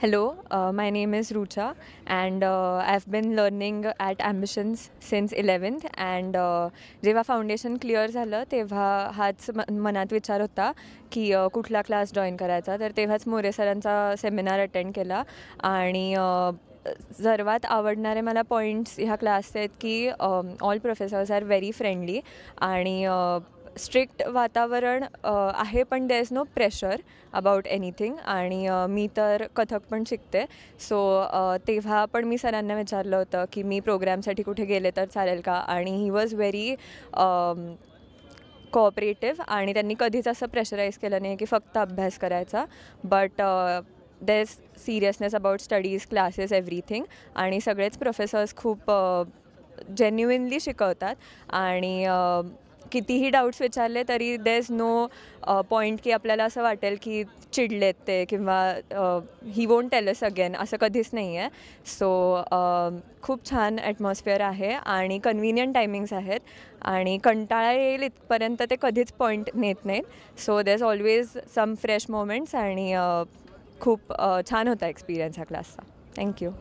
Hello, my name is Rucha, and I've been learning at Ambitions since 11th. And जेव्हा foundation clear झालं तेव्हा हाच मनात विचार होता की कुठला क्लास जॉईन करायचा. तर तेव्हाच मोरे सरांचा सेमिनार अटेंड केला आणि सर्वात आवडणारे मला पॉईंट्स ह्या क्लासचे आहेत की all professors are very friendly आणि स्ट्रिक्ट वातावरण आहे, पण there is no pressure about anything. आणि मी तर कथक पण शिकते, सो तेव्हा पण मी सरांना विचारलं होतं की मी प्रोग्रामसाठी कुठे गेले तर चालेल का, आणि ही वॉज व्हेरी कोऑपरेटिव्ह आणि त्यांनी कधीच असं प्रेशराईज केलं नाही की फक्त अभ्यास करायचा, but there is seriousness about studies, classes, everything. आणि सगळेच प्रोफेसर्स खूप जेन्युइनली शिकवतात आणि कितीही डाऊट्स विचारले तरी देर इज नो पॉईंट की आपल्याला असं वाटेल की चिडलेत ते किंवा he won't tell us again, असं कधीच नाही आहे. सो खूप छान ॲटमॉस्फिअर आहे आणि कन्व्हिनियंट टायमिंग्स आहेत आणि कंटाळा येईल इथपर्यंत ते कधीच पॉईंट नेत नाहीत. So there is always some fresh moments आणि खूप छान होता एक्सपिरियन्स ह्या क्लासचा. थँक्यू.